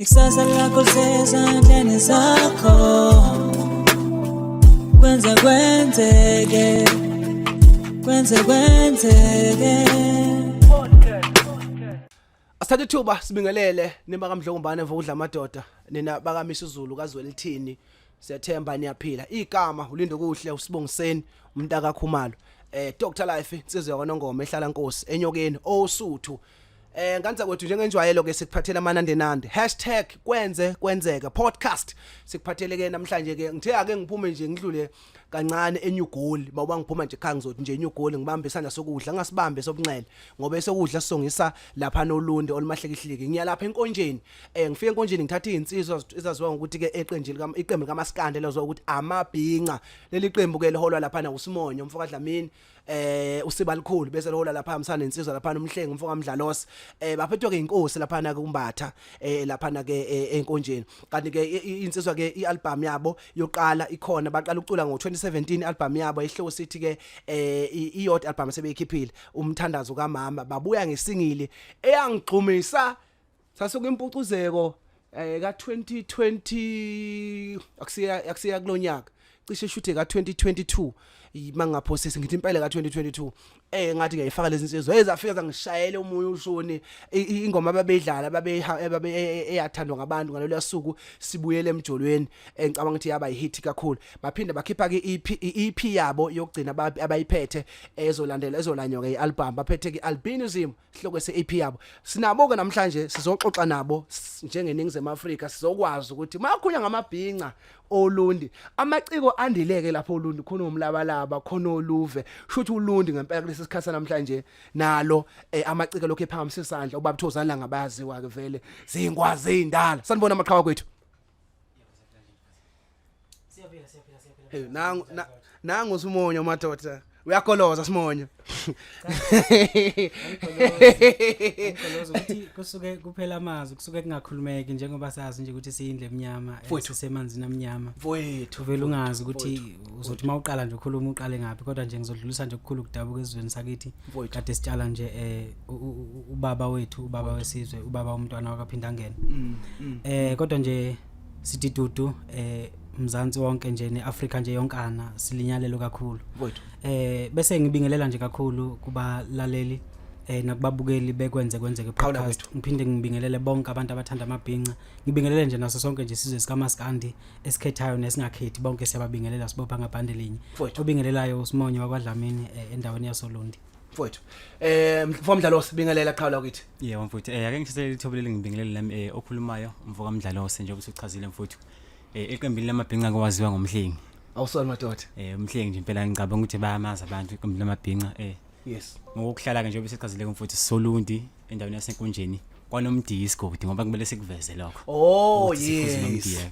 Ikusasa lakho sezandleni zakho. Kwenzekwenzeke. Kwenzekwenzeke. Asithathe ithuba sibingelele nima kaMdlombane mvukudla amadoda nina bakamisa uZulu kaZwelithini siyathemba niyaphila igama ulindo kuhle usibongiseni umntaka Khumalo Dr Life insizwe yakwaNongoma ehlala Nkosi enyokeni osuthu nganza kwethu njengenjwayelo ke sikuphathela amanandenande #kwenzekwenzeke podcast sikuphathele ke namhlanje ke ngithe ake ngiphume nje ngidlule kancane eNew Goal bawuba ngiphuma nje ekhaya ngizothi nje eNew Goal ngibambe isandla sokudla ngasibambe sobunxele ngoba esokudla sisongisa lapha noLundi olumahlekishliki ngiya lapha enkonjeni ngifike enkonjeni ngithatha izinsizwa ezaziwa ngokuthi ke iqembu likaMaskande lezwa ukuthi Amabhinca leli qembu ke liholwa lapha na uSmonyo umfoka Dlamini usiba likhulu bese lihola lapha amsana insizwa lapha Mhlengi umfoka Mdlalosi baphethwe ke inkosi lapha na ke kumbatha lapha na ke enkonjeni kanti ke insizwa ke ialbum yabo yoqala ikhona baqala ukucula ngo2017 album yabo ehloko sithi ke iyodwa album sebeyikhiphile umthandazo kaMama babuya ngesingili eyangigxumisa sasuka impucuzeko ka2020 akusiya kulonyaka cishe shuthe ka2022 mangaphosisi ngithi impela ka2022 ngathi ngiyifaka lezi insizwa ezafika zangishayela umoya ushoni ingoma ababedlala babe eyathandwa ngabantu ngalolu suku sibuyele emjolweni ngicabanga ukuthi yaba ihit kakhulu baphinda bakhipha ke EP yabo yokugcina abayiphethe ezolandela ezolanywa ke ialbum baphethe ke albinism ihloko se-EP yabo sinabo ke namhlanje sizoxoxa nabo njengeningizimu Afrika sizokwazi ukuthi makhunya ngamabhinca oLundi amaciko andileke lapho oLundi khona umlabalaba khona oLuve shuthi uLundi ngempela kulesi sikhathi namhlanje nalo amaciko lokho ephakamisa isandla ubaba Thozana ngabaziwa ke vele zingwazi ezindala sanibona amaqhawa kwethu siyaphila nangu Smonyo madoda uyakoloza Smonyo Ngikoloza ukuthi kusuke kuphela amazwi kusuke kungakhulumeki njengoba sazi nje ukuthi siyindle emnyama sisemanzini amnyama mfowethu vele ungazi ukuthi uzothi mawuqala nje ukhuluma uqale ngapi kodwa nje ngizodlulisa nje ukukhulu kudabuka ezweni sakithi kade sitshala nje ubaba wethu ubaba wesizwe ubaba umntwana wakaphinda ngene kodwa nje sithi dudu Mzansi wonke nje neAfrika nje yonkana silinyalelo kakhulu mfowethu bese ngibingelela nje kakhulu kuba laleli nakubabukeli bekwenzekwenzeke podcast ngiphinde ngibingelele bonke abantu abathanda amabhinca ngibingelele nje naso sonke nje sizwe sikaMaskandi esikhethayo nesingakhethi bonke siyababingelela sibopha ngabhande linye obingelelayo uSmonyo wakwaDlamini endaweni yasoLundi mfowethu mfomdlalosi bingelela qhala kithi yebo mfowethu ake ngithisele ithobelele ngibingelele nami okhulumayo umvuka Mdlalosi njengoba usuchazile mfowethu eqembini lamabhinca kwaziwa ngomhlengi awusona madoda umhlengi nje impela ngicabanga ukuthi bayamaza abantu iqembu lamabhinca yes ngokuhlala ke njengoba sichazile mfowethu soLundi endaweni yasenkonjeni kwanomdisco ukuthi ngoba kumele sikuveze lokho yes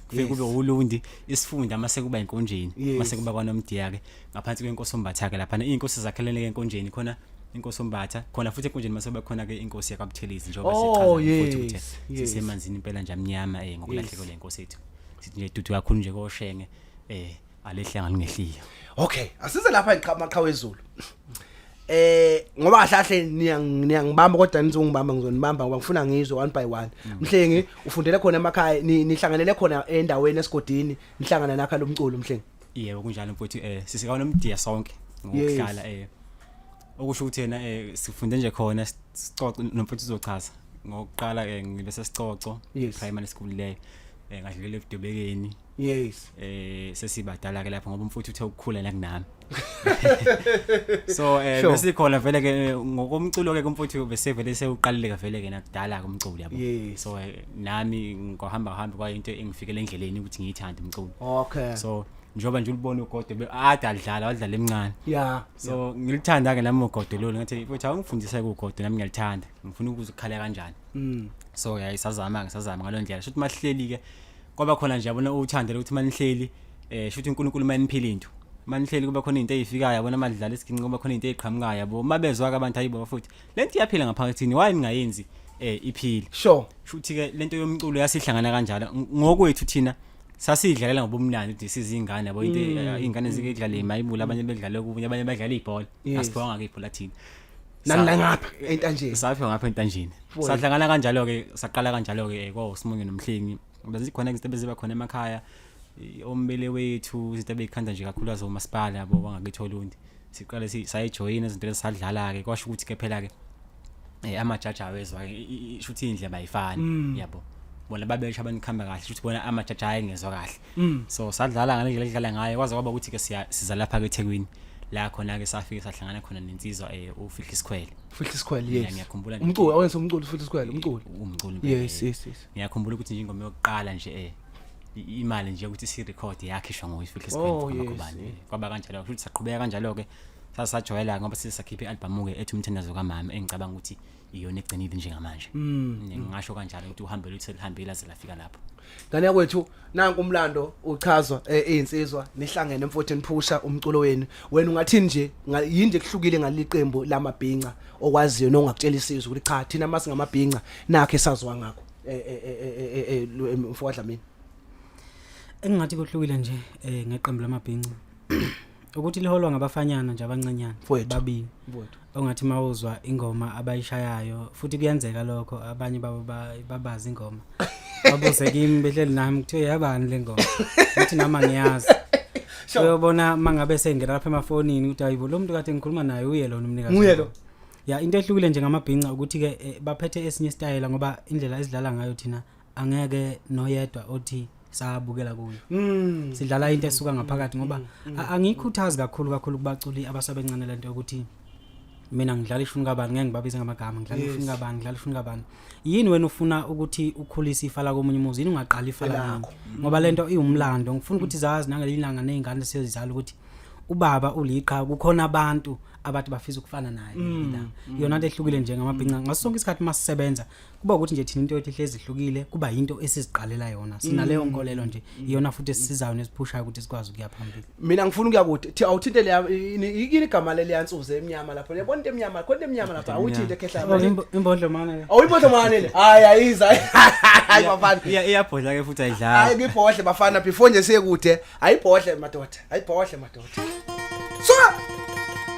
kufike kube uLundi isifunda mase kuba enkonjeni mase kuba kwanomdiya ke ngaphansi kwenkosi ombatha ke lapha inkosi zakhelene enkonjeni khona inkosi ombatha khona futhi enkonjeni mase kuba khona ke inkosi yakaButhelezi njengoba sichaza mfowethu sisemanzini impela nje amnyama ngokulahleko lenkosi ethu sithi nje dudu kakhulu nje koshenge alehlanga lingehliyo okay asize lapha iqhamakha wezulu ngoba kahlahle niyangibamba kodwa nizongibamba ngizonibamba ngoba ngifuna ngizwe one by one Mhlengi ufundele khona emakhaya nihlanganele khona endaweni esigodini nihlangana nakha lomculo Mhlengi yebo kunjalo mfowethu sisika nomdiya sonke ngokuhlala okusho ukuthi yena sifunde nje khona sicoco nomfowethu uzochaza ngokuqala ngibese sicoco primary school leyo ngadlulela ebudobekeni yes sesibadala ke lapha ngoba umfowethu uthe ukukhula la kunami so bese khona vele ke ngokomculo ke umfowethu bese vele sewuqalile vele ke nakudala kumculo yabo so nami ngohamba kwa into engifikele endleleni ukuthi ngiyithanda umculo okay so njoba nje ulibona uGodo adala wadlala emncane so ngilithanda ke nami uGodo lo ngathi mfowethu awungifundise kuGodo nami ngiyalithanda ngifuna ukuzukhala kanjani so yayisazama ngalondlela shothi mahleli ke kwaba khona nje yabona uthanda ukuthi manihleli shothi uNkulunkulu maniphila into manihleli kuba khona into ezifikayo yabona amadlala esiginqi kuba khona into eziqhamukayo yabo mabezwa ke abantu ayibo futhi lento iyaphila ngaphakathini why ningayenzi iphile sure shothi ke lento yomculo yasihlangana kanjalo ngokwethu thina sasidlalela ngobumnandi ukuthi sizingane yabo into izingane zikudlala emayibula abanye bedlala kubunye abanye badlala ibhola asibonga ke ibhola thina nani ngapha entanjeni Safika ngapha entanjeni. Sahlangana kanjalo ke saqala kanjalo ke kwa uSmonyo noMhlengi. Bese khona izinto ebeziba khona emakhaya. Ombele wethu izinto ebeyikhanda nje kakhulu azo masipala yabo bangakithi Olundi. Siqale sayijoyina izinto lesadlala ke kwasho ukuthi ke phela ke amajaji awezwa ishuthi indle bayifani yabo. Bona babesha abanikhamba kahle ukuthi bona amajaji ayengezwa kahle. So sadlala ngale ndlela edlala ngayo kwaze kwaba ukuthi ke siza lapha ke eThekwini. La khona ke safika sahlangana khona nensizwa uFihla Isikhwele. Yes. Ngiyakhumbula Umculo awenza umculo Fihla Isikhwele umculo. Yes. Ngiyakhumbula ukuthi nje ingoma yokuqala nje imali nje ukuthi si record yakhishwa ngoFihla Isikhwele kwamakubani. Kwaba kanjalo futhi saqhubeka kanjalo ke sasajoyela ngoba sisakhipha ialbum ke ethi umthandazo kaMama engicabanga ukuthi iyona egcinile njengamanje. Ngingasho kanjalo ukuthi uhambe luthe lihambile aze lafika lapho. Ngane yakwethu nanku umlando uchazwa einsizwa nihlangene emfothen phusha umculo wenu wena ungathini nje yinde kuhlukile ngaliqembu lamabhinca okwaziyo nongakutshela isizwe ukuthi cha thina mase ngamabhinca nakhe sazwa ngakho mfowadla mina engathi kuhlukile nje ngeqembu lamabhinca ukuthi liholwa ngabafanyana nje abancanyana babili ongathi mawuzwa ingoma abayishayayo futhi kuyenzeka lokho abanye babazi ingoma babuze kimi behleli nami kuthiwe yabani le ngoma uthi nama ngiyazi uyobona mangabe sengena lapha emafonini ukuthi ayibo lo muntu kade ngikhuluma naye uye lo umnikazi nguyelo ya into ehlukile nje ngamabhinca ukuthi ke baphethe esinye style ngoba indlela esidlala ngayo thina angeke noyedwa othi sabukela kuyo sidlala into esuka ngaphakathi ngoba angikhuthazi kakhulu kubaculi abasabencane lento ukuthi mina ngidlala ishuni kabani ngeke ngibabize ngamagama ngidlala ishuni kabani yini wena ufuna ukuthi ukhulise ifala komunye umuzi yini ungaqala ifala lakho ngoba lento iwumlando ngifuna ukuthi zazi nangelilanga nezingane sezizala ukuthi ubaba uliqa kukhona abantu abathi bafisa ukufana naye yona into ehlukile nje ngamabhinca ngasonke isikhathi masisebenza kuba ukuthi nje thina into ehlezi ihlukile kuba into esiziqalela yona sina leyo nkolelo nje iyona futhi esisizayo nesiphushayo ukuthi sikwazi ukuya phambili mina ngifuna ukuya kude thi awuthinte le yini igama le yansuze emnyama lapho yabona into emnyama khona emnyama lapha awuthinte ekhehla imbodlo mane awuyibodlo mane le hayi ayiza hayi bafana iyabhodla ke futhi ayidlala hayi ngibhodle bafana before nje siye kude ayibhodle madoda so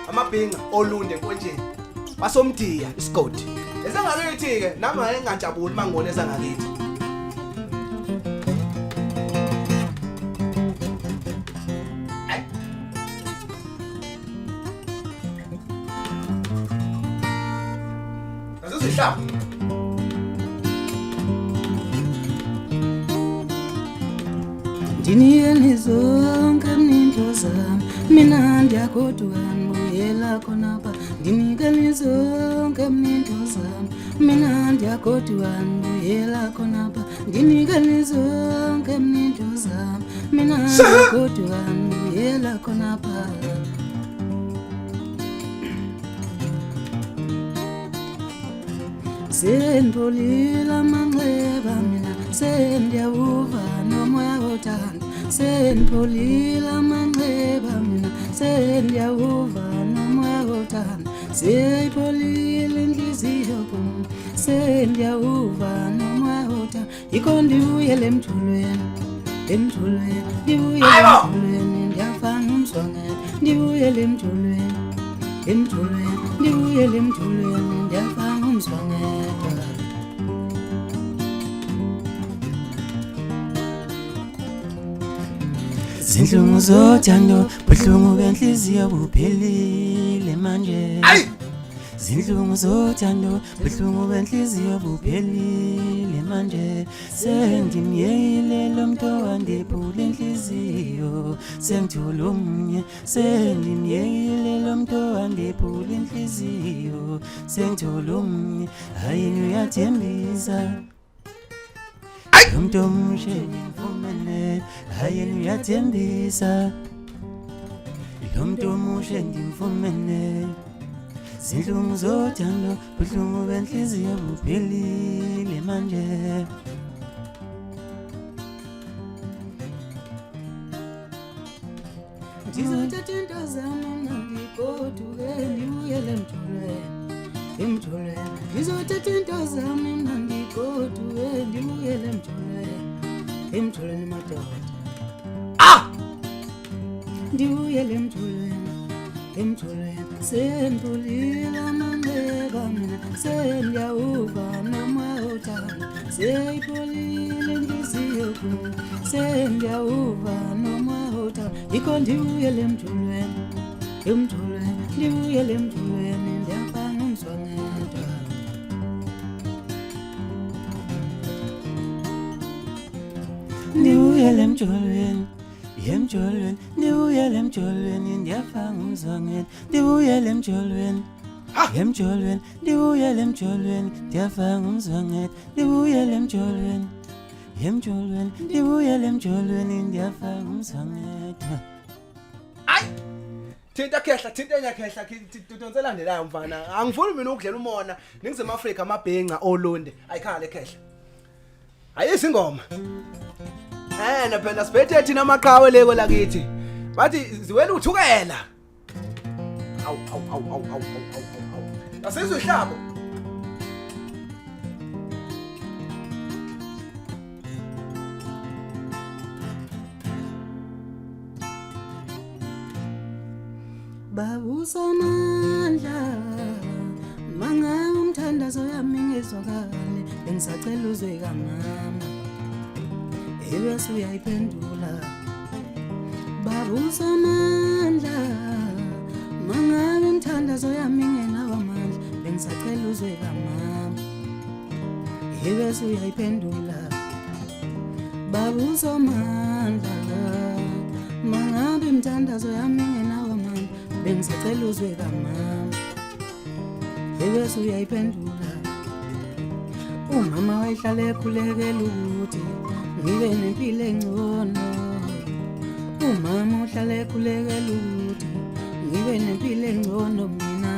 amabhinca Olundi Kwenzekwenzeke basomdiya isigodi esengakithi ke nami ngengajabuli mangibona esangakithi Asizihlaba Diniyeni zonke mninto zami mina ndiyagodwa mbuyela khonapha Diniyeni zonke mninto zami mina ndiyagodwa mbuyela khonapha Diniyeni zonke mninto zami mina ndiyagodwa mbuyela khonapha Sendolila manxeba mina sendiyawuva nomoya wothando Sendolila manxeba mina sendiyawuva nomoya wothando Sendolila inhliziyo kum sendiyawuva nomoya wothando Yikho ndibuyele emthulweni ndibuyele emthulweni ndiyafanga umswangela ndibuyele emthulweni ndibuyele emthulweni ndiyafanga umswangela Zinhlungu zothando buhlungu benhliziyo buphelile manje Zinhlungu zothando buhlungu benhliziyo buphelile manje Sendimyekile lo muntu wandephula inhliziyo Sengithola omunye Sendimyekile lo muntu wandephula inhliziyo Sengithola omunye hayi uyathembisa Lo muntu omusha ngimfumene hayi uyathembisa Lo muntu omusha ngimfumene Zinhlungu zothando buhlungu benhliziyo buphelile manje Ngizothatha into zami nangikoduke ndibuyele emthulweni Ngizothatha into zami nangikoduke ndibuyele emthulweni madoda Ndibuyele emthulweni Sendolila manxeba kamina sendiyauva noma uthando seyipholile inhliziyo sendiyauva noma uthando yikho ndibuyele emjulweni ndibuyele emjulweni ndiyafana umzwangedwa ndibuyele emjulweni ndibuyele emjolweni ndiyafanga umzwangedwa ndibuyele emjolweni ndibuyele emjolweni ndiyafanga umzwangedwa ndibuyele emjolweni ndibuyele emjolweni ndiyafanga umzwangedwa Ay thinta enyakhehla tidonselandelayo mfana angifuni mina ukudlela umona ningizema Africa Amabhinca olunde ayikhala ekhehla ayisi ingoma phela sibethe thina amaqhawe leko lakithi bathi ziwela uthukela awu asizwe ihlabo babusomandla manga umthandazo yami ngezwakale bengisacela uzwe kamama ebese uyayiphendula babusomandla manga umthandazo yami ngenawo amandla bengisacela uzwe kamama ebese uyayiphendula babusomandla manga umthandazo yami ngenawo amandla bengisacela uzwe kamama ebese uyayiphendula umama wayehlala ekhulekela ukuthi ngibe nempilo engcono umama uhlala ekhulekela ukuthi ngibe nempilo engcono mina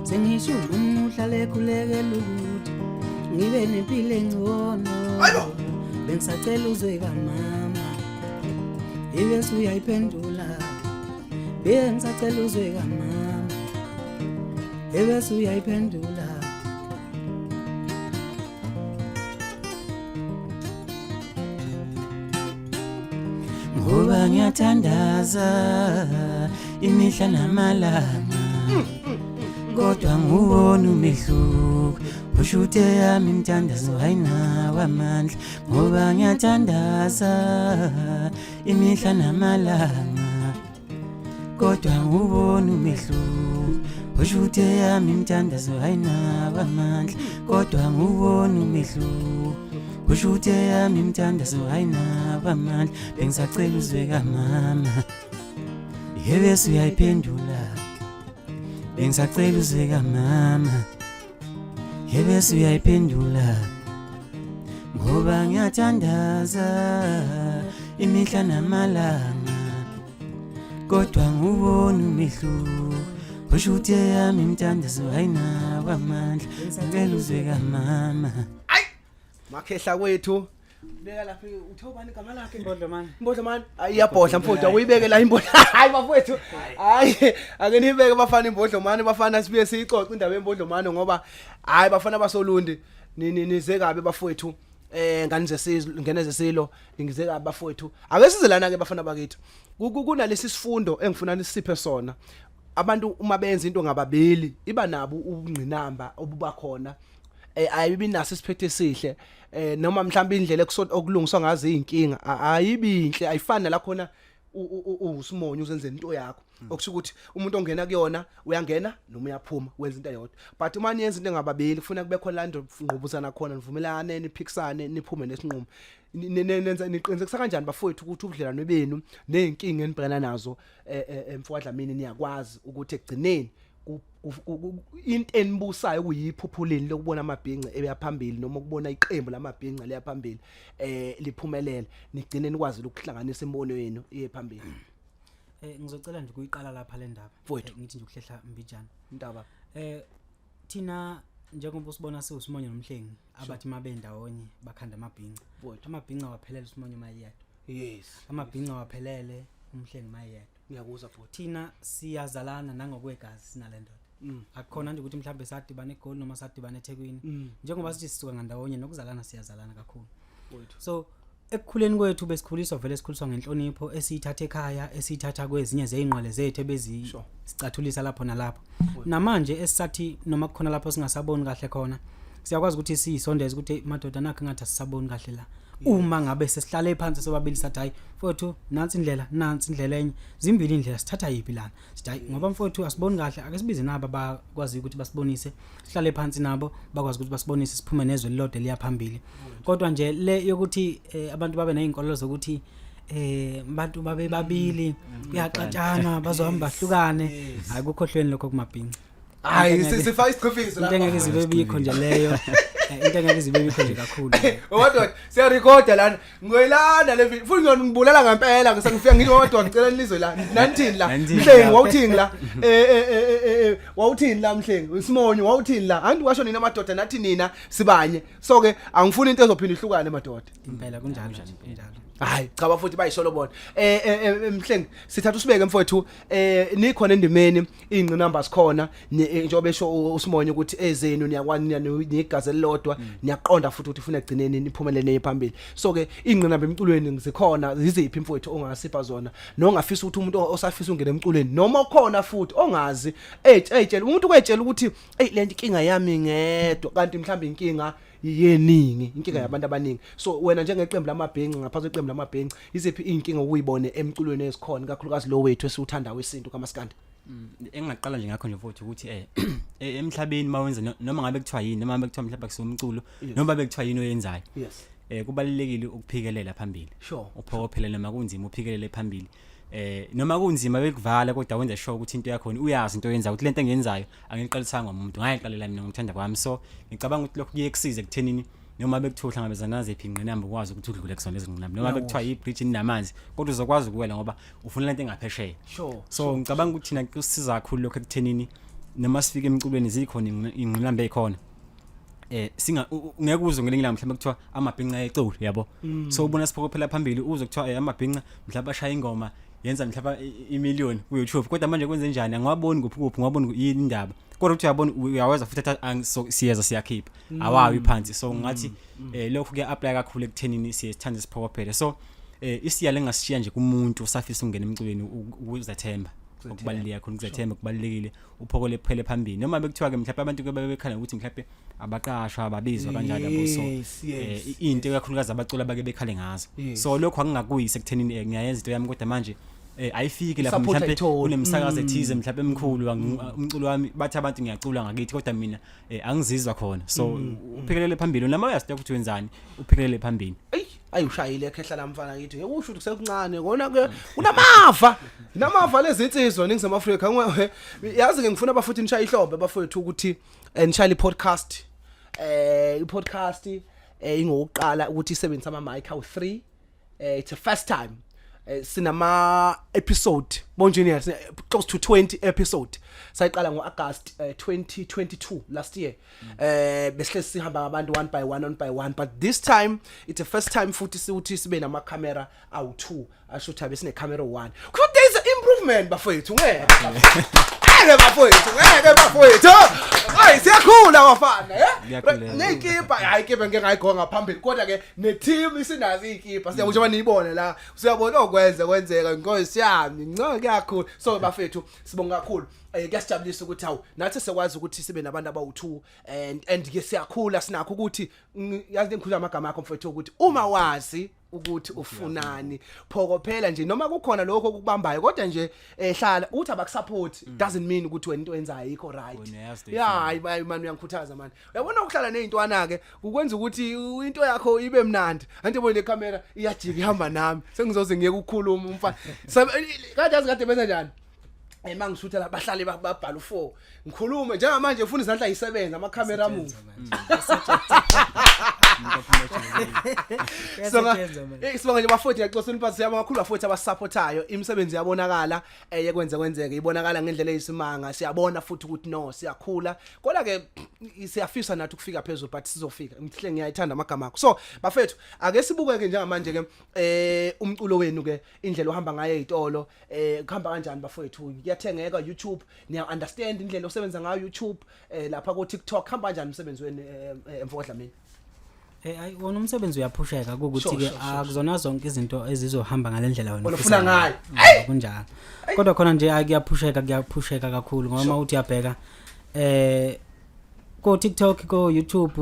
sengisho umama uhlala ekhulekela ukuthi ngibe nempilo engcono bengisacela uzwe kamama ebese uyayiphendula bengisacela uzwe kamama ebese uyayiphendula ngoba ngiyathandaza imihla namalanga kodwa ngubona umehluko ushuthe yami imthandazo ayinawo amandla ngoba ngiyathandaza imihla namalanga kodwa ngubona umehluko ushuthe yami imthandazo ayinawo amandla kodwa ngubona umehluko ushuthe yami imthandazo ayinawo amandla bengisacela uzwe kamama ebese uyayiphendula bengisacela uzwe kamama ebese uyayiphendula ngoba ngiyathandaza imihla namalanga kodwa ngubona umehluko ushuthe yami imthandazo ayinawo amandla bengisacela uzwe kamama makhehla kwethu beka lapha uthobani igama lakhe Imbodlo man iyabhodla mfowethu awuyibeke la imbodla hayi bafowethu hayi ake nibeke bafana imbodlo man bafana sibuye siyixoxe indaba yembodlo man ngoba hayi bafana basolundi nize kabe bafowethu ngani zesizwe ngene zesilo ngize kabe bafowethu ake sizelana ke bafana bakithi kunalesi sifundo engifuna nisiphe sona abantu uma benza into ngababili iba nabo ubungcinamba obubakhona ayibi naso isiphethe sihle noma mhlawumbe indlela okulungiswa ngazo izinkinga ayibi inhle ayifani la khona uSmonyo uzenze into yakho okusho ukuthi umuntu ongena kuyona uyangena noma uyaphuma wenza into eyodwa but uma niyenza into ngababili kufuna kube khona lando ngqobuzana khona nivumelane niphikisane niphume nesinqumo nenza niqinisekisa kanjani bafowethu ukuthi ubudlelwano benu nezinkinga enibhekana nazo emfwadla mina niyakwazi ukuthi egcineni into enibusayo kuyiphuphuleni lokubona amabhinca eyaphambili noma ukubona iqembu lamabhinca leyaphambili liphumelele nigcine nikwazi ukuhlanganisa imbono yenu iyephambili ngizocela nje kuyiqala lapha le ndaba ngithi nje ukuhlehla mbijana indaba thina njengoba usibona siwuSmonyo noMhlengi abathi mabendawonye bakhanda amabhinca amabhinca waphelele uSmonyo mayedwa yes amabhinca waphelele uMhlengi mayedwa ngiyakuzwa futhi thina siyazalana nangokwegazi sinalendoda akukhona nje ukuthi mhlambe sadibana eGoli noma sadibana eThekwini njengoba sithi sisuka ngandawonye nokuzalana siyazalana kakhulu so ekukhuleni kwethu besikhuliswa vele sikhuliswa ngenhlonipho esiyithatha ekhaya esiyithatha kwezinye zeyingqwele zethu ebezisicathulisa lapho nalapho namanje esisathi noma kukhona lapho singasaboni kahle khona siyakwazi ukuthi siyisondeze ukuthi madoda nakho ngathi asisaboni kahle la uma ngabe sesihlale phansi sobabili sathi hayi mfowethu nansi indlela enye zimbili indlela sithatha yipi lana sithi hayi ngoba mfowethu asiboni kahle ake sibize nabo bakwazi ukuthi basibonise sihlale phansi nabo bakwazi ukuthi basibonise siphume nezwe lilodwa liya phambili kodwa nje le yokuthi abantu babe nezinkolelo zokuthi abantu babe babili kuyaxatshana bazohamba bahlukane hayi kukhohlweni lokho kumabhinca hayi sifaka isiqhifiso la into engeke zibe bikho nje leyo into engeke zibe bikho nje kakhulu Wadwa siya recorda lana ngoyilana le futhi ngibulala ngempela ngisangifika ngithi wadwa ngicela nilizwe la nanithini la Mhlengi wawuthini la wawuthini la Mhlengi Smonyo wawuthini la anti washo nina madoda nathi nina sibanye so ke angifuni into ezophinda ihlukane madoda impela kunjalo njalo hayi cha bafuthi bayisholo bona Mhlengi sithatha usibeke mfowethu nikhona endimeni ingqi numbers khona njengoba esho uSmonyo ukuthi ezenu niyakwani nigazi lodwa niyaqonda futhi ukuthi ufuna egcineni niphumelele phambili so ke ingqi number emculweni ngizikhona ziziphi mfowethu ongasipha zona nongafisa ukuthi umuntu osafisa ungena emculweni noma ukhona futhi ongazi etshela umuntu kwetshela ukuthi lento inkinga yami ngedwa kanti mhlawumbe inkinga yeningi inkinga yabantu abaningi so wena njengeqembu lamabhinca ngaphansi kweqembu lamabhinca iziphi inkinga ukuyibone emculweni esikhona kakhulukazi lo wethu esiuthanda wesintu kaMaskandi engaqala nje ngakho nje futhi ukuthi emhlabeni mawenza noma ngabe kuthiwa yini noma ngabe kuthiwa mhlawumbe kusumculo noma bekuthiwa yini oyenzayo kubalekile ukuphikelela phambili uphokophela noma kunzima uphikelele phambili noma kunzima bekuvala kodwa wenza sure ukuthi into yakho uyazi into oyenza ukuthi lento engiyenzayo angiqalisanga umuntu ngayiqalela mina ngithanda kwami so ngicabanga ukuthi lokho kuyekusiza ekuthenini noma bekuthiwa uhlangabezana nazo iphinqinamba ukwazi ukuthi udlule kusona lezi ngqinamba noma bekuthiwa yibridge namanzi kodwa uzokwazi ukuwela ngoba ufuna lento engaphesheya so ngicabanga ukuthi thina kusisiza kakhulu lokho ekuthenini noma sifike emculweni zikhona ingqinamba ekhona singa ngeke uze ngelinye la mhlawumbe kuthiwa amabhinca eCulu yabo so ubona siphokophela phambili uze kuthiwa amabhinca mhlawumbe ashaya ingoma yenza mhlawumbe imillion ku YouTube kodwa manje kwenze njani angwaboni kuphi ngwaboni yini indaba kodwa uthi uyabona uyaweza futhi siyeza siyakhipha awawi phansi so ngathi lokho kuya apply kakhulu ekuthenini siyethanda siphokophele so isiyale ngasishiya nje kumuntu usafisa ungena emculweni ukuzethemba ukubaluleka khona ukuzethemba kubalekile uphokole phele phambili noma bekuthiwa ke mhlawumbe abantu bebekhala ukuthi mhlawumbe abaqashwa ababizwa kanjalo abo so into kakhulukazi abacula bake bekhale ngazo so lokho angingakuyise ekuthenini ngiyayenza into yami kodwa manje ayifiki lapho mhlawumbe kunemsakazo ethize mhlawumbe emkhulu umculo wami bathi abantu ngiyacula ngakithi kodwa mina angizizwa khona so uphikelele phambili noma uyasithe ukuthi wenzani uphikelele phambili ayushayile ekhehla lamfana ngithi ukusho ukuthi sekuncane ngona ke unamafa lezinsizwa ningizama Africa yazi ke ngifuna abafuthi nishaya ihlombe bafowethu ukuthi nishaya i-podcast i-podcast ingokuqala ukuthi isebenzisa ama mic awu3 it's a first time sinama episode bonjeniors close to 20 episode sayiqala ngoAugust 2022 last year besihle sihamba abantu one by one but this time it's the first time futhi ukuthi sibe nama camera awu2 ashutha bese ne camera 1 there is an improvement bafowethu ngeke bafowethu hayi siyakhula bafana nekipa hayi ikipa ngeke ngayigonga phambili kodwa ke ne team isinazi ikipa siyakusho baniyibone la siyabona okwenzeka inkosi yami ngcoke kakhulu so bafethu sibonga kakhulu kuyasijabulisa ukuthi hawu nathi sekwazi ukuthi sibe nabantu abawu2 and ke siyakhula sinakho ukuthi yazi ngikhuluma amagama akho mfethu ukuthi uma wazi ukuthi ufunani phokophela nje noma kukhona lokho okubambayo kodwa nje hlala uthi abakusupport doesn't mean ukuthi wena into enzayo ayikho right hayi man uyangikhuthaza man uyabona ukuhlala nezintwana ke ukwenza ukuthi into yakho ibe mnandi anti bona icamera iyajika ihamba nami sengizoze ngiyeke ukukhuluma umfana kade benza njani mangishutha la bahlali babhala u4 ngikhulume njengamanje ufuna izandla yisebenza ama camera move Sibonga nje bafowethu ngiyaqosela imphathi yami kakhulu bafowethu abasupportayo imisebenzi yabonakala kwenzeke ibonakala ngendlela eyisimanga siyabona futhi ukuthi no siyakhula kodwa ke siyafisa nathi ukufika phezulu but sizofika ngihle ngiyayithanda amagama akho so bafowethu ake sibukeke njengamanje ke umculo wenu ke indlela ohamba ngayo ezitolo kuhamba kanjani bafowethu kuyathengeka YouTube niya understand indlela osebenza ngayo YouTube lapha ku TikTok hamba kanjani umsebenzi wenu emfokodla mina wona umsebenzi uyaphusheka ukuthi ke akuzona zonke izinto ezizohamba ngalendlela wena ufuna ngayo kunjalo kodwa khona nje kuyaphusheka kakhulu ngoba uthi uyabheka ko TikTok ko YouTube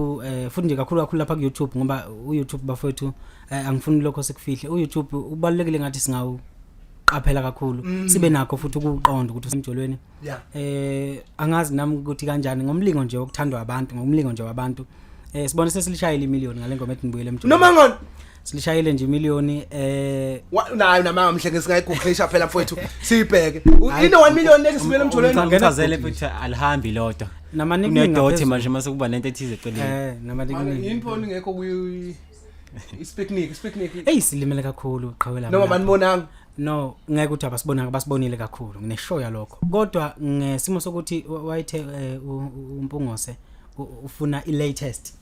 futhi nje kakhulu lapha ku YouTube ngoba uYouTube bafowethu angifuni lokho sekufihle uYouTube ubalekile ngathi singawu qaphela kakhulu sibe nakho futhi ukuqonda ukuthi usemjolweni angazi nami ukuthi kanjani ngomlingo nje okuthandwa abantu ngomlingo nje wabantu sibone sesilishayile imiliyoni ngale ngoma ethi ngibuyele emjolweni noma ngoni silishayile nje imiliyoni nayo nama Mhlengi singayiguglisha phela mfowethu siyibheke ino 1 million lethi sibuyele emjolweni ngicazele futhi alihambi lodwa namaningi ngedoti manje mase kuba nento ethize eceleni namaningi yini phone ngekho kuyi ispicnic silimele kakhulu qhawela noma banibonanga no ngeke ukuthi abasibonile kakhulu ngineshow yalokho kodwa ngesimo sokuthi wayithe umpungose ufuna ilatest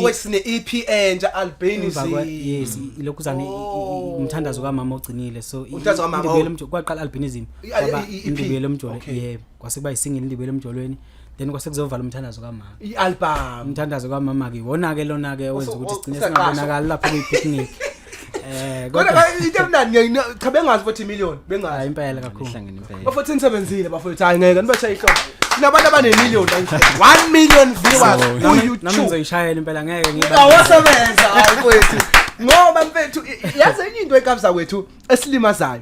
wesine EP entsha albinism yes ilokhuzana umthandazo kamama ogcinile so indibuyele kwaqala albinism kwaba indibuyele emjolweni yebo kwase kuba isingile indibuyele emjolweni then kwase kuzovala umthandazo kamama ialbum umthandazo kamama ke wona ke lona ke wenza ukuthi sigcine singabonakala lapha kwi-picnic kodwa into emnandi cha bengazi 40 million bengazi impela kakhulu bafuthe nisebenzile bafuthe hayi ngeke nibethe ihloko sinabantu abane-million 1 million viewers ku-YouTube nami ngizoyishayela impela ngeke ngiba awasebenza hayi kwethu ngoba mfethu yazi enye into ekabza kwethu esilimazayo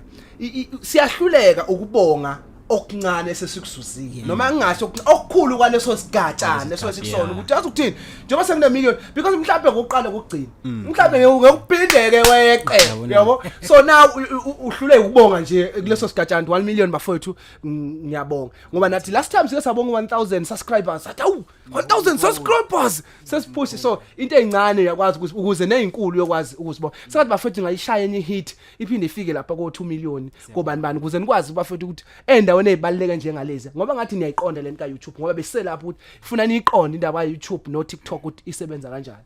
siyahluleka ukubonga okuncane sesikuzuzile noma ngingasho okukhulu kwaleso sigatshana leso sikusona ukuthi yazi ukuthini njengoba sekune million because mhlawumbe ngokuqala kokugcina mhlawumbe ngekuphindeke weqe yabo so now uhluleke ukubonga nje kuleso sigatshana 1 million bafowethu ngiyabonga ngoba nathi last time sike sabonga 1000 subscribers sathi awu 1000 subscribers sesipush so into ezincane yakwazi ukuze nezinkulu yokwazi ukuzibona sekathi bafowethu ngayishaya enye hit iphinde ifike lapha ko 2 million kobani ukuze nikwazi bafowethu ukuthi endaweni ezibaluleke njengalezi ngoba ngathi niyayiqonda lento ka YouTube ngoba beselapha ukuthi ufuna niyiqonde indaba ya YouTube no TikTok ukuthi isebenza kanjani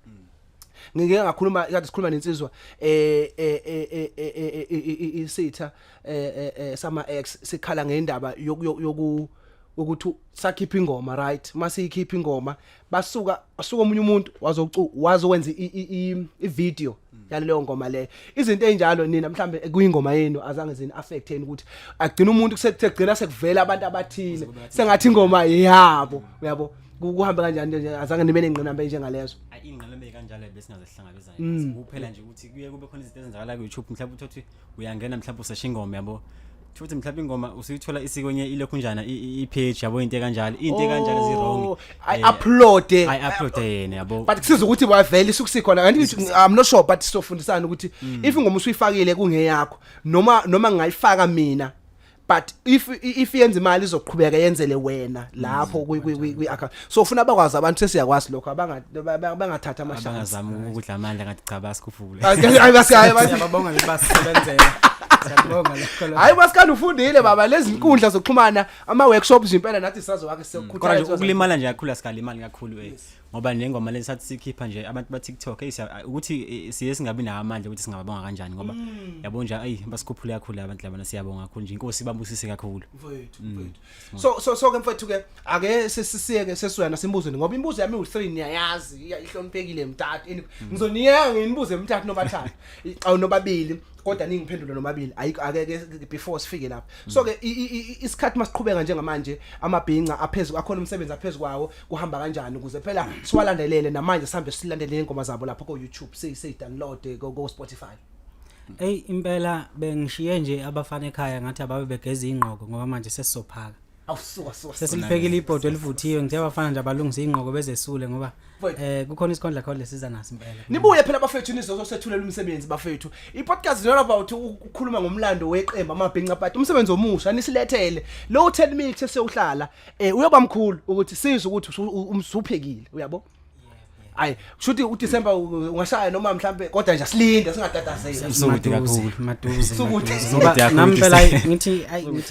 ngeke ngakhuluma kade sikhuluma nensizwa isitha sama ex sikhala ngendaba ukuthi sakhipha ingoma right mase ikhipha ingoma basuka omunye umuntu wazokwenza i-video yaleyo ngoma le izinto ezinjalo nina mhlambe kuyingoma yenu azange zini affecteni ukuthi agcina umuntu kusekugcina sekuvela abantu abathile sengathi ingoma yabo uyabo kuhamba kanjani azange nibe nengqinamba njengalezo ingqinamba kanjalo besingazihlangabezana kuphela nje ukuthi kuye kube khona izinto ezenzakala ku YouTube mhlawumbe uthi uyangena mhlawumbe usesha ingoma yabo futhi mhlawumbe ingoma usuyithola isikwenye ilokhunjana i-page yabo into kanjalo zi wrong upload yena yabo but kusiza ukuthi bavele isukusikhona kanti I'm not sure but sofundisana ukuthi if ingoma usuyifakile kungeyakho noma ngingayifaka mina but if yenza imali izoqhubeka yenzele wena lapho kwi account so ufuna abakwazi abantu sesiyakwazi lokho abangathatha amashaka abangazama ukudla amandla ngathi cha basikufule siyababonga ukuthi basebenzela siyabonga lokho hayi basikani ufundile baba lezi inkundla zokuxhumana ama workshops impela nathi sisazo wake sekukhuthaza kodwa ukulimala nje kakhulu asikali imali kakhulu ngoba nengoma lezi sathi sikhipha nje abantu ba TikTok ukuthi siye singabi nayo amandla ukuthi singababonga kanjani ngoba yabo nje basikhuphule kakhulu abantu labana siyabonga kakhulu nje inkosi ibambusise kakhulu so ke mfethu ke ake sisiyeke sesiyana simbuzweni ngoba imbuzo yami u3 niyayazi ihloniphekile mthathu ngizoniyeka nginibuze mthathu nobathathu awu nobabili kodwa ningiphendula nomabili ake before sifike lapha so ke isikhathi masiqhubeka njengamanje amabhinca aphezulu akhona umsebenzi aphezulu kwawo kuhamba kanjani ukuze phela siwalandelele namanje sihambe silandelele ingoma zabo lapha ku YouTube siyi-download go Spotify impela bengishiye nje abafana ekhaya ngathi ababe begeza ingqoko ngoba manje sesizophaka awusuka sesilibhekile ibhodo elivuthiwe ngithe abafana nje abalungisa ingqoko bezesule ngoba kukhona isikhondla khona siza naso impela nibuye phela bafethu nizosethulela umsebenzi bafethu i-podcast not about ukukhuluma ngomlando weqembu amabhinca but umsebenzi omusha nisilethele lo 10 minutes esewuhlala uyoba mkhulu ukuthi sizwe ukuthi umsuphekile uyabo ayi kushuthi uDecember ungashaya noma mhlambe kodwa nje silinda singatatazeli sokuthi kakhulu maduze ngoba nami phela ngithi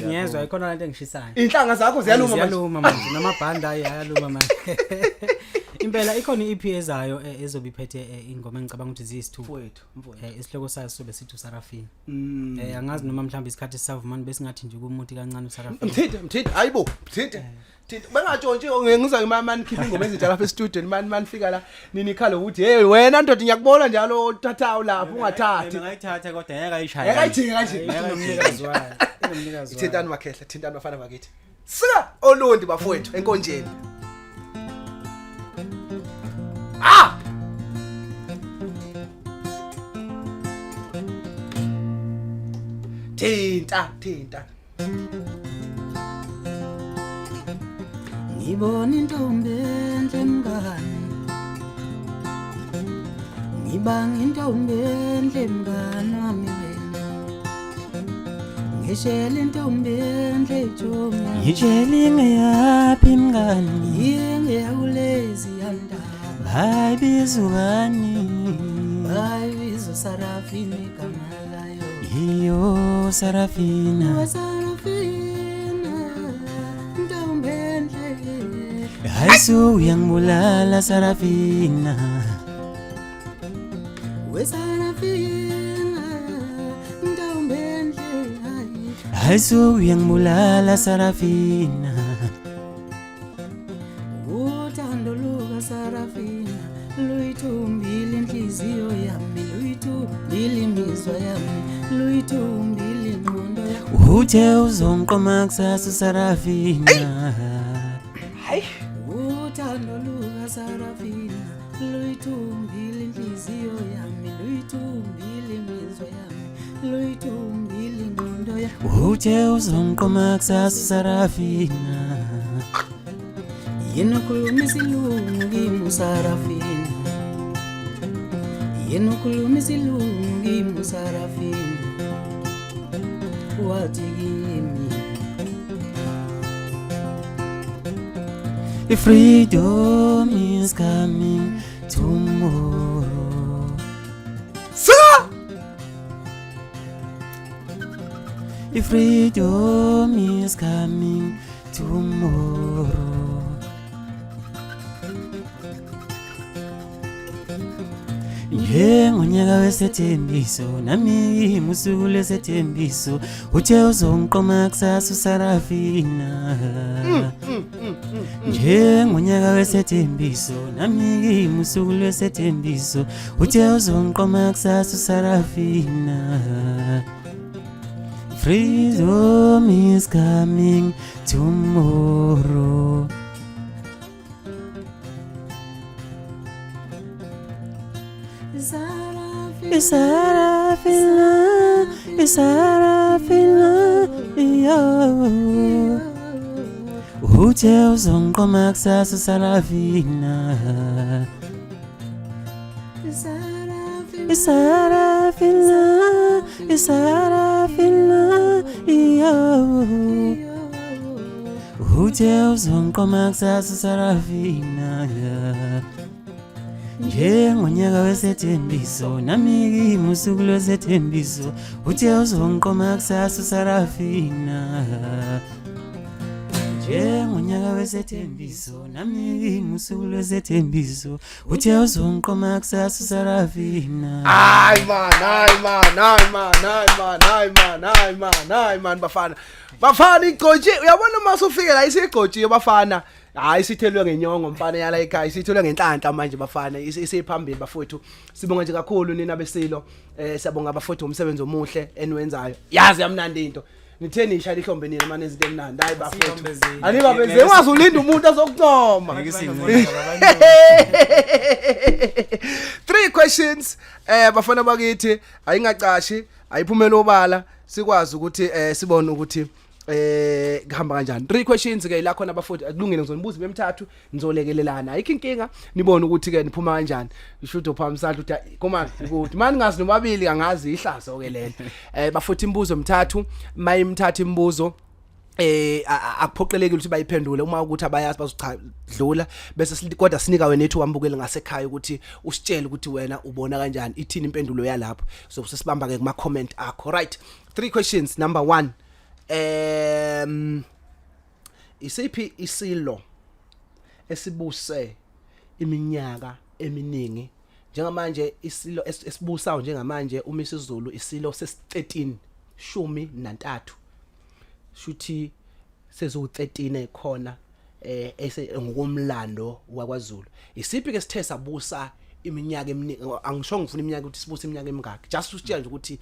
ngiyezwa ikhona lento engishisayo inhlanga zakho ziyaluma manje namabhanda ayaluma manje impela ikhona iEP ezayo ezobiphethe ingoma engicabanga ukuthi ziyisithupha mfowethu isihloko sayo sobe sithi uSarafina angazi noma mhlawumbe isikhathi sisavumani bese ngathi nje kumuntu kancane uSarafina mthithi hayibo mthithi bengatshontshe ngiza ngimani khipha ingoma ezintsha lapha e-studio man fika la nini ikhala ukuthi hey wena ndoda ngiyakubona njalo uthathayo lapha ungathathi ngayithatha kodwa ngeke ayishaya yakayithinga kanje nomnikazi wayo thintana makhehla thintana bafana bakithi sika olundi bafowethu enkonjeni thinta ngibona intombi enhle mngani ngibanga intombi enhle mngani wami wena ngishela intombi enhle joma ngitshela ngiyaphi mngani ngiyakulezi yandaba hayi bizubani hayi bizo Sarafina igama layo iyo Sarafina intombi enhle hayisu uyangibulala Sarafina Sarafina intombi enhle hayisu uyangibulala Sarafina uthando luka Sarafina luyithumbile inhliziyo yami luyithumbile imizwa yami luyithumbile ingqondo yami uthe uzongiqoma kusasa Sarafina hayi uthando luka Sarafina luyithumbile inhliziyo yami luyithumbile imizwa yami luyithumbile ingqondo yami uthe uzongiqoma kusasa Sarafina yena ukhuluma isilungu kimi Sarafina yena ukhuluma isilungu kimi Sarafina wathi kimi if freedom is coming tomorrow sika if freedom is coming tomorrow ngonyaka wesethembiso nami musuku lesethembiso uthe uzongiqoma kusasa Sarafina ngonyaka wesethembiso nami musuku lesethembiso uthe uzongiqoma kusasa Sarafina freedom is coming tomorrow Sarafina yo uthe uzongiqoma kusasa Sarafina Sarafina yo uthe uzongiqoma kusasa Sarafina ngonyaka wesethembiso nami musuku lwesethembiso uthe uzongiqoma kusasa Sarafina ngonyaka wesethembiso nami musuku lwesethembiso uthe uzongiqoma kusasa Sarafina hayi man bafana igcotshe uyabona mase ufike la isigcotshiwe bafana hayi sithelwe ngenyongo mfana yala ekhaya sithelwe ngenhlanhla manje bafana isiphambili bafowethu sibonga nje kakhulu nina besilo siyabonga abafowethu umsebenzi omuhle eniwenzayo yazi yamnandi into nitheni isha lihlombe nina manje izinto emnandi hayi bafowethu aniba benze ungazi ulinda umuntu azokuncoma 3 questions bafana bakithi ayingacashi ayiphumela obala sikwazi ukuthi sibone ukuthi kuhamba kanjani 3 questions ke la khona abafundi akulungile ngizonibuza bemithathu nizolekelelana ayikho inkinga nibone ukuthi ke niphuma kanjani ishudo phamsana ukuthi koma ukuthi manje ngazi nomabili angazi ihlazo ke lena bafuthi imbuzo emithathu mayimthatha imbuzo akuphoqelekile ukuthi bayiphendule uma ukuthi abayazi bazodlula bese kodwa sinika wena ethu wambukele ngasekhaya ukuthi usitshele ukuthi wena ubona kanjani ithini impendulo yalapho so sesibamba ke kuma comment akho right 3 questions number 1 isiphi isilo esibuse iminyaka eminingi njengamanje isilo esibusayo njengamanje uMisizulu isilo ses13 shumi nantathu shuthi sezu13 ekhona ngokomlando wakwaZulu isiphi ke sithe sabusa iminyaka eminingi angisho ngifuna iminyaka ukuthi sibusa iminyaka emingaki just usitshela nje ukuthi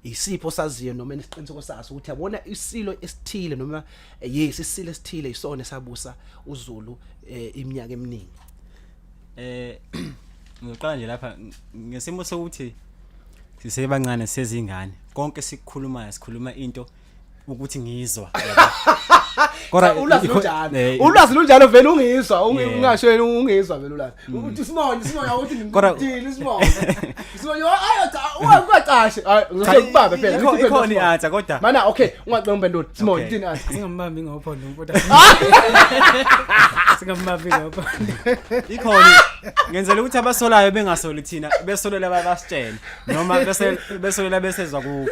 isipho saziyo noma nesiqiniseko saso ukuthi yabona isilo esithile noma yes isilo esithile isona esabusa uZulu iminyaka eminingi ngiqala nje lapha ngesimo sokuthi sisebancane sezingane konke sikukhulumayo sikhuluma into ukuthi ngizwa kodwa ulwazi lunjalo vele ungizwa ungasho yena ungizwa vele ulwazi uthi Smonyo ukuthi ngidile Smonyo ungaqashe ngizokubamba phela ikhona ianswer kodwa mana okay ungaqemba impendulo Smonyo uthini athi singambambi ngophondo umpotha singambambi ngophondo ikhona ngenzela ukuthi abasolayo bengasoli thina besolela babasitshela noma besolela besezwa ku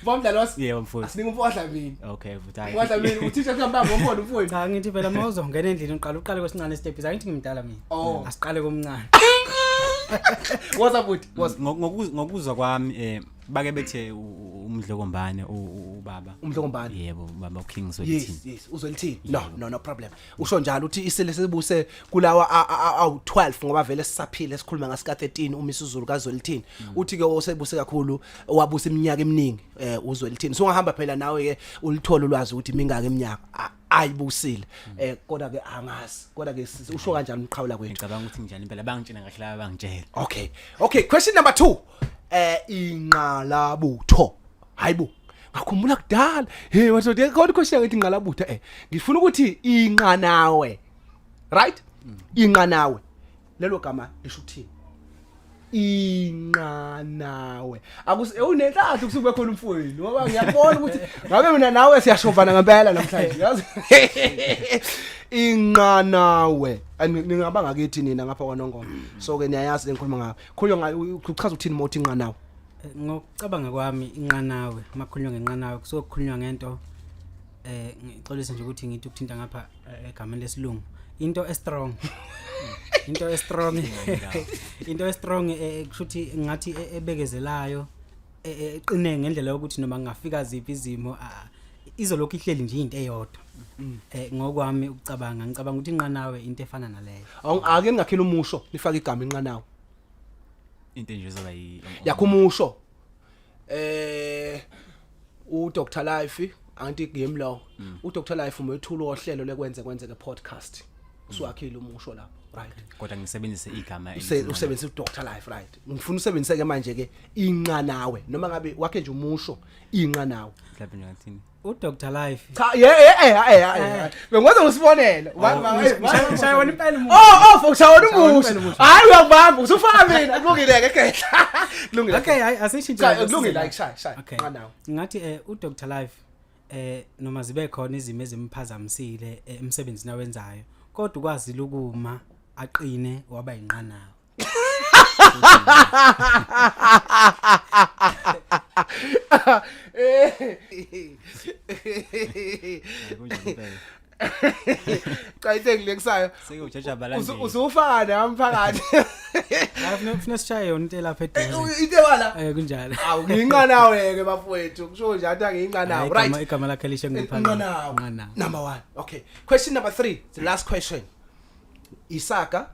Bomdalos yebo mfowethu asiningi umfohla mina okay mfowethu umfohla mina uthisha kuhamba ngomfondo mfowethu cha ngithi phela mawuzongena endlini uqale kwesincane step angithi ngimdala mina asiqale komncane what's up with ngokuzwa kwami bake bethe umdlokombane ubaba umdlokombane yebo baba uKing Zwelithini yes uzwelithini no problem usho njalo uthi isile sebuse kulawa awu12 ngoba vele sisaphile sikhuluma ngaska 13 uMisuzulu kaZwelithini uthi ke osebuse kakhulu wabusa iminyaka eminingi uZwelithini so ungahamba phela nawe ke ulithola ulwazi ukuthi mingaka iminyaka ayibusile kodwa ke angazi kodwa ke usho kanjani umqhawula kwethu ngicabanga ukuthi njani impela bangitshena kahle laba bangitshela okay question number 2 inqalabutho hayibo ngakhumbula kudala hey wathi kodwa question ngathi inqalabutho ngifuna ukuthi inqanawe right inqanawe lelo gama lisho ukuthini inqanawe unenhlanhla kusube khona umfowenu ngoba ngiyabona ukuthi ngabe mina nawe siyashovana ngempela namhlanje yazi inqanawe ningaba ngakithi nina ngapha kwaNongoma so ke niyayazi lenkhuluma ngayo khuluma uchaza uthini mothi inqanawe ngokucabanga kwami inqanawe makhulunywa ngenqanawe kusokukhulunywa ngento ngixolisa nje ukuthi ngithi ukuthinta ngapha egameni lesilungu into strong into strong kushuthi ngathi ebekezelayo eqine ngendlela yokuthi noma ngafika ziphi izimo izolokhu ihleli nje into eyodwa ngokwami ukucabanga ngicabanga ukuthi inqanawe into efana naleyo ake ningakhela umusho nifaka igama inqanawe into nje zoba yakhumusho uDr Life anti game law uDr Life umethula ohlelo lekwenzekwenzeke podcast usuwakhile umusho lapho right kodwa ngisebenzise igama usebenzisa uDr Life right ngifuna usebenzise ke manje ke inqanawe noma ngabe wakhe nje umusho inqanawe mhlawumbe ngiyathini uDr Life cha bengizoza ngisibonela shaya wona impela umuntu shaya umuntu hayi uyabamba usufaka mina kulungile ke kulungile okay hayi asishintshe kulungile like shaya inqanawe ngathi uDr Life noma zibe khona izimo ezimphazamisile emsebenzini awenzayo kodwa ukwazi ukuma aqine waba inqanawe Qayithe ngilekusayo sekujajabalala nje usufaka nami phakathi ufuna sishaye yona into lapha eduze into wala kunjalo awuyinqanawe ke bafowethu kusho nje athi angiyinqanawe right igama lakhe lisho ngiphana number 1 okay question number 3 the last question Isaka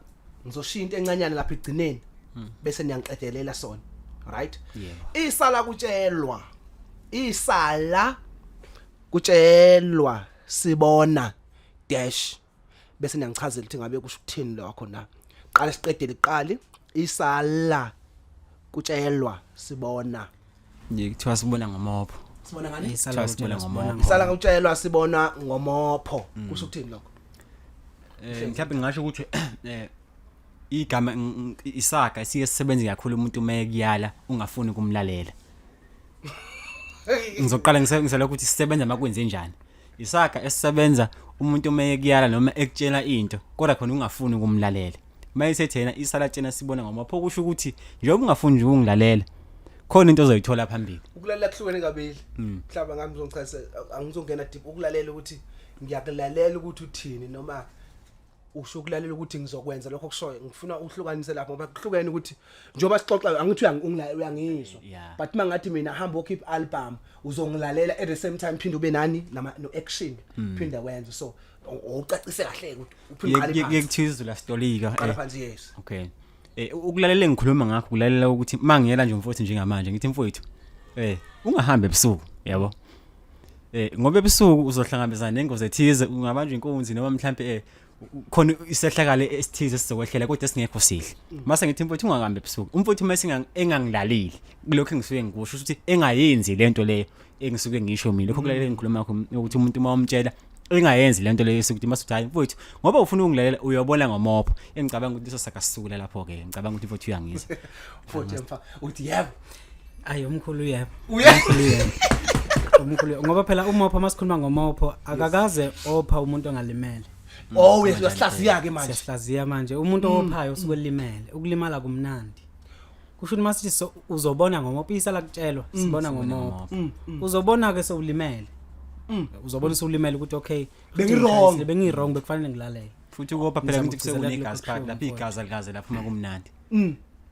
ngizoshiya into encanyana lapha igcineni bese niyangiqedelela sona right isala kutshelwa sibona dash bese niyangichazela ukuthi ngabe kusho ukuthini lokho na qala siqedele iqali isala kutshelwa sibona ngikuthiwa sibona ngomopho sibona ngani isala kutshelwa sibona ngomopho kusho ukuthini lokho mhlawumbe ngisho ukuthi igama Isaka siye sisebenza kakhulu umuntu mayekuyala ungafuni kumlalela ngizoqala ngisebenzisa ukuthi sisebenza makwenze njani Isaka esisebenza umuntu mayekuyala noma ekutshela into kodwa khona ungafuni kumlalela mayisethena isalatshena sibona ngomapho kusho ukuthi njengoba ungafuni nje ukungilalela khona into ozoyithola phambili ukulalela kuhlukene kabili mhlawumbe ngami ngizongichazisa angizongena deep ukulalela ukuthi ngiyakulalela ukuthi uthini noma usho ukulalela ukuthi ngizokwenza lokho kushoyo ngifuna uhlukanise lapho ngoba kuhlukene ukuthi njoba sixoxa angithi uyangizwa but mangathi mina hamba ukhip album uzongilalela at the same time phinde ube nani no action phinde wenze so ucacise kahle ukuthi uphinde qale phansi yekuthiza la stolika qala phansi yes okay ukulalela engikhuluma ngakho ukulalela ukuthi mangiyela nje mfowethu njengamanje ngithi mfowethu ungahambe ebusuku yabo ngoba ebusuku uzohlangabezana nengozi ethize ungabanjwa inkunzi noma mhlambe khona isehlakala esithize sizokwehlela kodwa singekho sihle mase ngithi mfowethu ungahambe ebusuku umfowethu mase engangilaleli kulokho engisuke ngikusho ukuthi engayenzi lento leyo engisuke ngisho mina lokho kulalela engikhuluma ngakho ukuthi umuntu uma umtshela engayenzi lento leyo ukuthi mase uthi mfowethu ngoba ufuna ungilalela uyobona ngomopho engicabanga ukuthi leso sakasukula lapho ke ngicabanga ukuthi mfowethu uyangizwa mfowethu mfa uthi yebo ayi umkhulu yebo umkhulu ngoba phela umopho masikhuluma ngomopho akakaze opha umuntu ongalimele uyasihlaziya ke manje siyahlaziya manje umuntu ophayo usuke elimele ukulimala kumnandi kusho ukuthi masithi uzobona ngomopho isala kutshelwa sibona ngomopho uzobona ke sewulimele uzobona sewulimele ukuthi okay bengirong bekufanele ngilalele futhi ukopha phela ngithi kusekunegasi phakathi lapha igazi alikaze laphuma kumnandi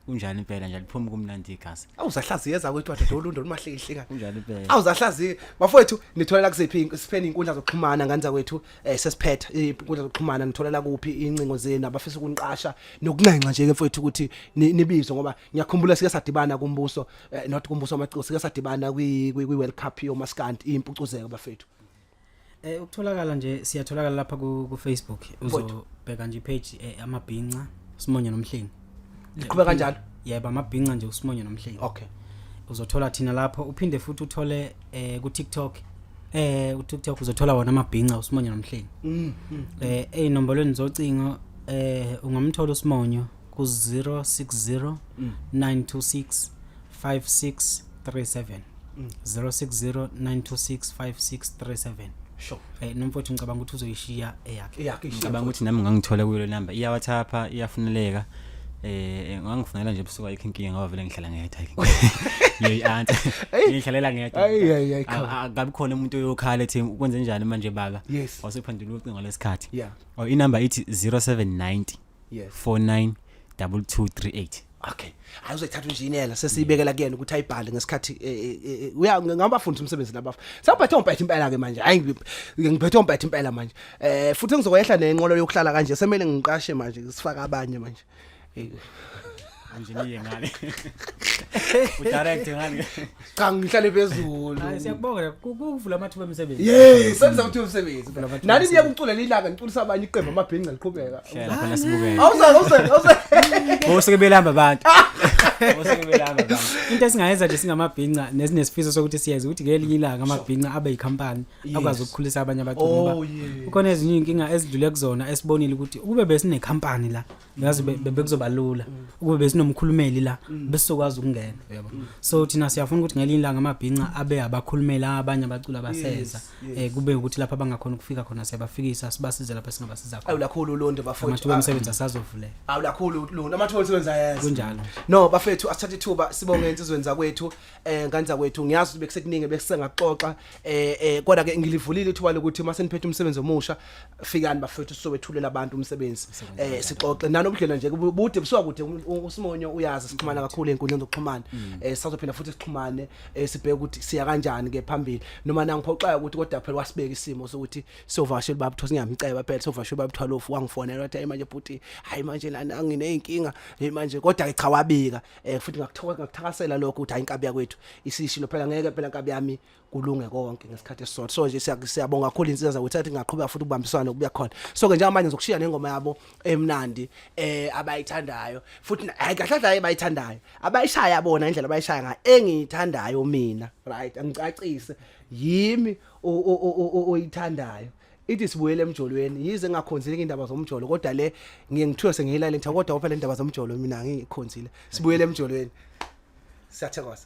kunjani impela nje liphuma kumnandi igazi awuzahlaziyeza kwethu wathi dolundo lumahlekihleka kunjani impela awuzahlaziye bafowethu nitholela kusiphi sipheni inkundla zokuxhumana nganza kwethu sesiphetha inkundla zokuxhumana nitholela kuphi incingo zenu abafisa ukuniqasha nokuncenxa nje ke mfowethu ukuthi nibizwe ngoba ngiyakhumbula sike sadibana kumbuso not kumbuso amaqoqo sike sadibana kwi World Cup yoMaskandi impucuzeko bafethu ukutholakala nje siyatholakala lapha ku Facebook uzobheka nje page Amabhinca Smonyo noMhlengi Iqhubeka kanjalo? Yebo Amabhinca nje uSmonyo noMhlengi. Okay. Uzothola thina lapho uphinde futhi uthole ku TikTok. U-TikTok uzothola wona Amabhinca uSmonyo noMhlengi. Ezinombolweni zocingo ungamthola uSmonyo ku 060 926 5637. 060 926 5637. Sure. Nomfowethu ngicabanga ukuthi uzoyishiya eyakhe. Ngicabanga ukuthi nami ngangithola kuyo number. Iya WhatsApp, iyafuneleka. Ngangifunela nje ebusuku ayikho inkinga ngoba vele ngihlala ngedwa yey aunt ngihlalela ngedwa akabi khona umuntu oyokhala ethi ukwenze njani manje baba wasephendula ucingo lesikhathi inamba ithi 0790 492238 okay ayizothatha nje inela sesiyibekela kuyena ukuthi ayibhale ngesikhathi ngabafundisa umsebenzi labafu sabaphethe umpethe impela ke manje hayi ngiphethe umpethe impela manje futhi ngizokwehla nenqolo yokuhlala kanje semele ngiqashe manje sifaka abanye manje engineer ngale udirector ngale cha ngihlale phezulu hayi siyakubonga kuvula amathuba emsebenzi senza ukuthi umsebenzi nani niya kuculela ilanga niculisa abanye iqembu Amabhinca liqhubeka phela sibukele awuze bose belamba abantu into esingayenza nje singamabhinca nesinesifiso sokuthi siyenze ukuthi ngelinye ilanga Amabhinca abe yikhampani akwazi ukukhulisa abanye abaculi ngoba ukhona ezinye inkinga ezidlule kuzona esibonile ukuthi ukube besine company la ngazi bekuzoba lula ukube besinomkhulumeli la besizokwazi ukungena yabo so thina siyafuna ukuthi ngelinye ilanga Amabhinca abe abakhulumeli abanye abaculi abaseza kube ukuthi lapha abangakhona ukufika khona siyabafikisa sibasize lapha singabasiza khona awulakhulu ulonde bafowethu amathuba omsebenzi asazovuleka awulakhulu ulonde amathuba omsebenzi ayazi kunjalo no bafethu asithathe ithuba sibonge insizweni zakwethu nganza kwethu ngiyazi ukuthi bekusekuningi bekusengaxoxa kodwa ke ngilivulile ithuba lokuthi mase niphethe umsebenzi omusha fikani bafethu sobethulela abantu umsebenzi sixoxe nanobudlela nje bude busuka kude uSmonyo uyazi sixhumana kakhulu enkundleni zokuxhumana sizophinda futhi sixhumane sibheke ukuthi siya kanjani ke phambili noma nangiphoxayo ukuthi kodwa phela wasibeka isimo sokuthi siyovashela babutho singiyamceba phela siyovashela babutho lofu wangifonela wathi manje futhi hayi manje lana ngineyinkinga manje kodwa ke cha wabika futhi ngakuthakasela lokho ukuthi hayi inkabi yakwethu isishilo phela ngeke phela inkabi yami kulunge konke ngesikhathi esisodwa so nje siyabonga kakhulu insizwa zakwethu athi ngaqhubeka futhi ukubambisana ukubuya khona so ke njengamanje ngizokushiya nengoma yabo emnandi abayithandayo futhi hayi kahle hayi bayithandayo abayishaya yabona indlela abayishaya ngayo engiyithandayo mina right angicacise yimi oyithandayo ithi sibuyele emjolweni yize ngakhonzile indaba zomjolo kodwa le ngiyengithiwe sengiyilale nje kodwa phela indaba zomjolo mina ngikhonzile sibuyele emjolweni siyathokoza